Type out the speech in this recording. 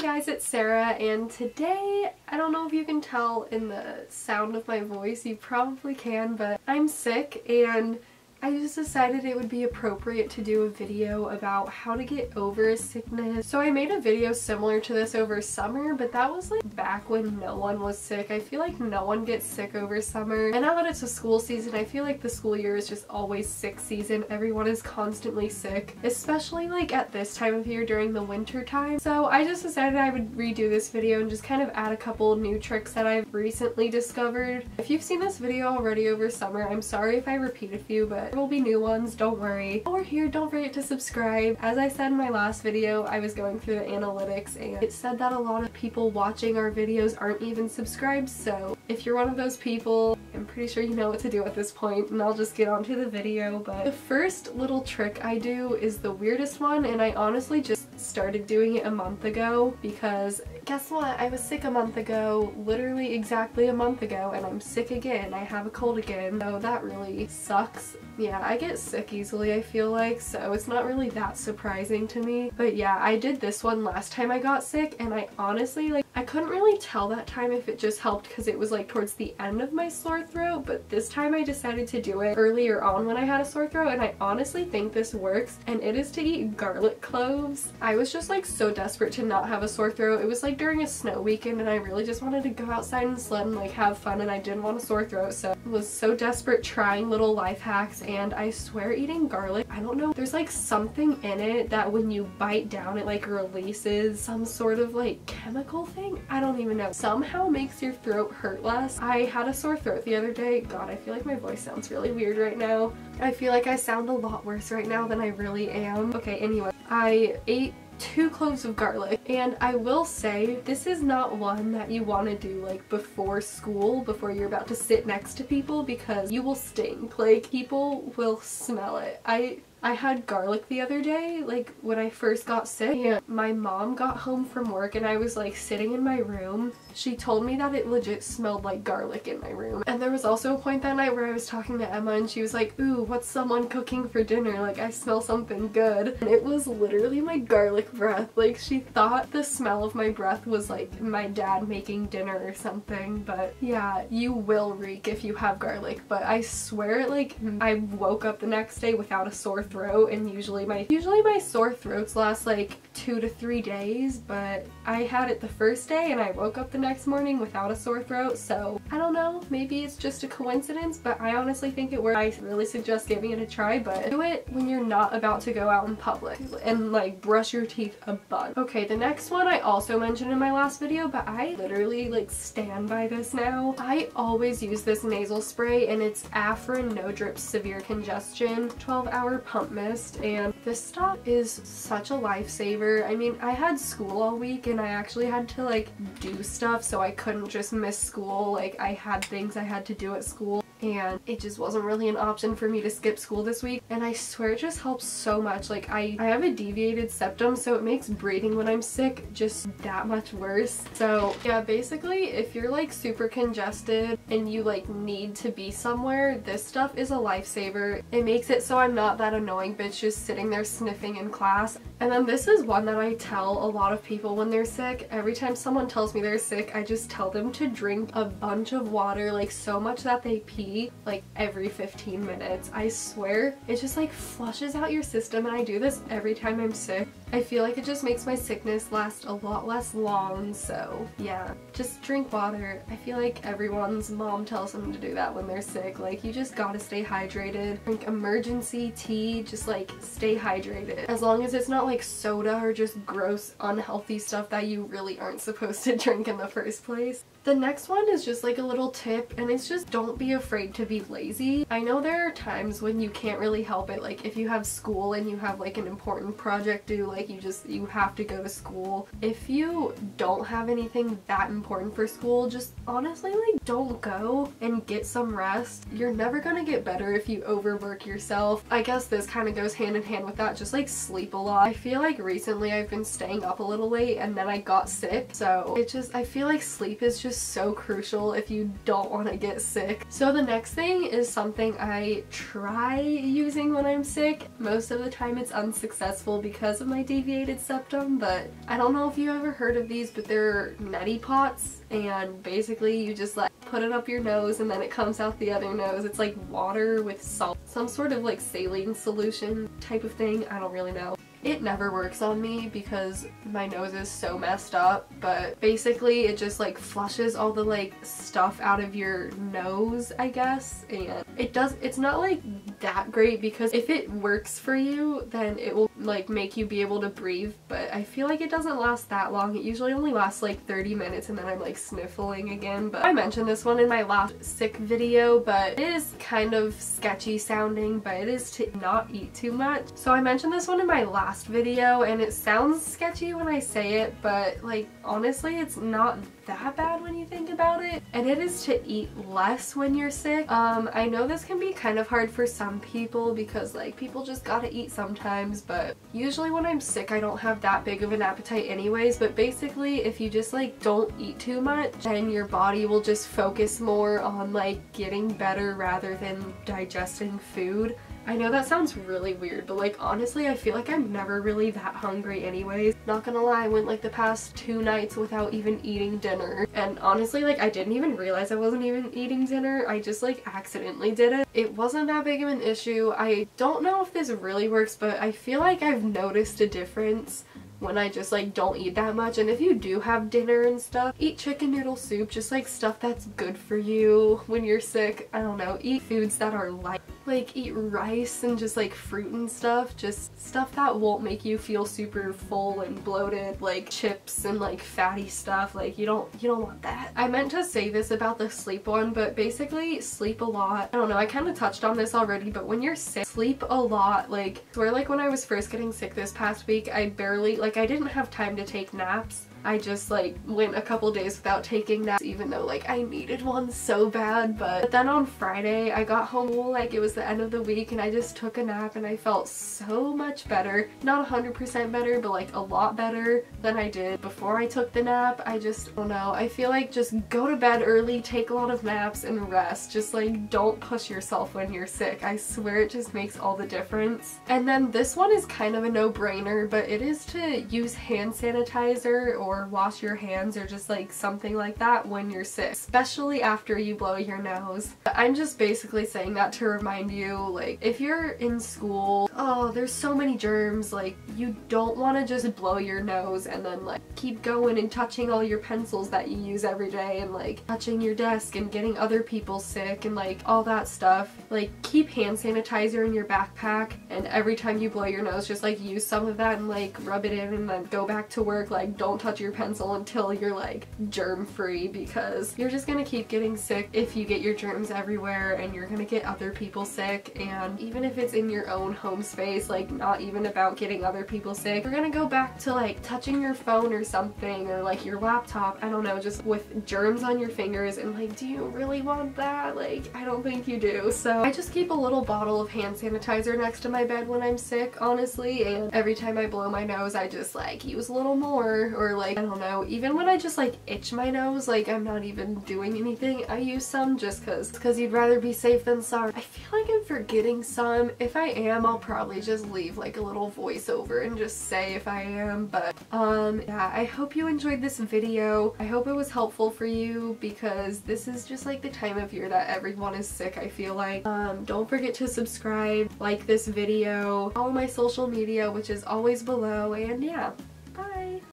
guys, it's Sarah, and today, I don't know if you can tell in the sound of my voice, you probably can, but I'm sick and I just decided it would be appropriate to do a video about how to get over sickness. So I made a video similar to this over summer, but that was like back when no one was sick. I feel like no one gets sick over summer. And now that it's a school season, I feel like the school year is just always sick season. Everyone is constantly sick, especially like at this time of year during the winter time. So I just decided I would redo this video and just kind of add a couple new tricks that I've recently discovered. If you've seen this video already over summer, I'm sorry if I repeat a few, but there will be new ones, don't worry. While we're here, don't forget to subscribe. As I said in my last video, I was going through the analytics and it said that a lot of people watching our videos aren't even subscribed, so if you're one of those people, I'm pretty sure you know what to do at this point, and I'll just get on to the video. But the first little trick I do is the weirdest one, and I honestly just started doing it a month ago because guess what? I was sick a month ago, literally exactly a month ago, and I'm sick again. I have a cold again, so that really sucks. Yeah, I get sick easily, I feel like, so it's not really that surprising to me. But yeah, I did this one last time I got sick, and I honestly, like, I couldn't really tell that time if it just helped because it was like towards the end of my sore throat, but this time I decided to do it earlier on when I had a sore throat, and I honestly think this works, and it is to eat garlic cloves. I was just like so desperate to not have a sore throat. It was like during a snow weekend and I really just wanted to go outside and sled and like have fun, and I didn't want a sore throat, so I was so desperate trying little life hacks. And I swear eating garlic, I don't know, there's like something in it that when you bite down it like releases some sort of like chemical thing. I don't even know. Somehow makes your throat hurt less. I had a sore throat the other day. God, I feel like my voice sounds really weird right now. I feel like I sound a lot worse right now than I really am. Okay, anyway, I ate 2 cloves of garlic, and I will say this is not one that you want to do like before school, before you're about to sit next to people, because you will stink. Like, people will smell it. I had garlic the other day, like when I first got sick, and my mom got home from work and I was like sitting in my room. She told me that it legit smelled like garlic in my room. And there was also a point that night where I was talking to Emma and she was like, "Ooh, what's someone cooking for dinner? Like, I smell something good." And it was literally my garlic breath. Like, she thought the smell of my breath was like my dad making dinner or something. But yeah, you will reek if you have garlic. But I swear, like, I woke up the next day without a sore throat, and usually my sore throats last like 2 to 3 days, but I had it the first day and I woke up the next morning without a sore throat. So I don't know, maybe it's just a coincidence, but I honestly think it works. I really suggest giving it a try, but do it when you're not about to go out in public and like brush your teeth a bunch. Okay, the next one I also mentioned in my last video, but I literally like stand by this now. I always use this nasal spray, and it's Afrin No Drip Severe Congestion 12-hour pump mist, and this stuff is such a lifesaver. I mean, I had school all week and I actually had to like do stuff, so I couldn't just miss school. Like, I had things I had to do at school, and it just wasn't really an option for me to skip school this week, and I swear it just helps so much. Like, I have a deviated septum, so it makes breathing when I'm sick just that much worse. So yeah, basically if you're like super congested and you like need to be somewhere, this stuff is a lifesaver. It makes it so I'm not that annoying bitch just sitting there sniffing in class. And then this is one that I tell a lot of people when they're sick. Every time someone tells me they're sick, I just tell them to drink a bunch of water, like so much that they pee like every 15 minutes. I swear it just like flushes out your system, and I do this every time I'm sick. I feel like it just makes my sickness last a lot less long, so yeah, just drink water. I feel like everyone's mom tells them to do that when they're sick. Like, you just gotta stay hydrated. Drink emergency tea, just like stay hydrated. As long as it's not like soda or just gross unhealthy stuff that you really aren't supposed to drink in the first place. The next one is just like a little tip, and it's just don't be afraid to be lazy. I know there are times when you can't really help it, like if you have school and you have like an important project due, like you have to go to school. If you don't have anything that important for school, just honestly like don't go and get some rest. You're never gonna get better if you overwork yourself. I guess this kind of goes hand in hand with that, just like sleep a lot. I feel like recently I've been staying up a little late and then I got sick, so I feel like sleep is just so crucial if you don't want to get sick. So the next thing is something I try using when I'm sick. Most of the time it's unsuccessful because of my deviated septum, but I don't know if you ever heard of these, but they're neti pots, and basically you just like put it up your nose and then it comes out the other nose. It's like water with salt, some sort of like saline solution type of thing, I don't really know. It never works on me because my nose is so messed up, but basically it just like flushes all the like stuff out of your nose, I guess, and it's not like that great because if it works for you then it will like make you be able to breathe, but I feel like it doesn't last that long. It usually only lasts like 30 minutes and then I'm like sniffling again. But I mentioned this one in my last sick video, but it is kind of sketchy sounding, but it is to not eat too much. So I mentioned this one in my last video and it sounds sketchy when I say it, but like honestly it's not that bad when you think about it, and it is to eat less when you're sick. I know this can be kind of hard for some people because like people just gotta eat sometimes, but usually when I'm sick I don't have that big of an appetite anyways. But basically if you just like don't eat too much, then your body will just focus more on like getting better rather than digesting food. I know that sounds really weird, but like honestly I feel like I'm never really that hungry anyways. Not gonna lie, I went like the past 2 nights without even eating dinner, and honestly like I didn't even realize I wasn't even eating dinner. I just like accidentally did it. It wasn't that big of an issue. I don't know if this really works, but I feel like I've noticed a difference when I just like don't eat that much. And if you do have dinner and stuff, eat chicken noodle soup, just like stuff that's good for you when you're sick. I don't know, eat foods that are light, like eat rice and just like fruit and stuff, just stuff that won't make you feel super full and bloated, like chips and like fatty stuff. Like you don't want that. I meant to say this about the sleep one, but basically sleep a lot. I don't know, I kind of touched on this already, but when you're sick, sleep a lot. Like I swear, like when I was first getting sick this past week, I barely, like I didn't have time to take naps. I just like went a couple days without taking naps even though like I needed one so bad. But then on Friday I got home, like it was the end of the week, and I just took a nap and I felt so much better. Not 100% better, but like a lot better than I did before I took the nap. I don't know, I feel like just go to bed early, take a lot of naps, and rest. Just like don't push yourself when you're sick. I swear it just makes all the difference. And then this one is kind of a no-brainer, but it is to use hand sanitizer or wash your hands or just like something like that when you're sick, especially after you blow your nose. I'm just basically saying that to remind you, like if you're in school, oh there's so many germs, like you don't want to just blow your nose and then like keep going and touching all your pencils that you use every day and like touching your desk and getting other people sick and like all that stuff. Like keep hand sanitizer in your backpack, and every time you blow your nose just like use some of that and like rub it in and then go back to work. Like don't touch your pencil until you're like germ free, because you're just gonna keep getting sick if you get your germs everywhere, and you're gonna get other people sick. And even if it's in your own home space, like not even about getting other people sick, you're gonna go back to like touching your phone or something, or like your laptop, I don't know, just with germs on your fingers, and like do you really want that? Like I don't think you do. So I just keep a little bottle of hand sanitizer next to my bed when I'm sick, honestly, and every time I blow my nose I just like use a little more, or like I don't know, even when I just like itch my nose, like I'm not even doing anything, I use some just because you'd rather be safe than sorry. I feel like I'm forgetting some. If I am, I'll probably just leave like a little voiceover and just say if I am. But yeah, I hope you enjoyed this video. I hope it was helpful for you, because this is just like the time of year that everyone is sick, I feel like. Don't forget to subscribe, like this video, follow my social media, which is always below, and yeah.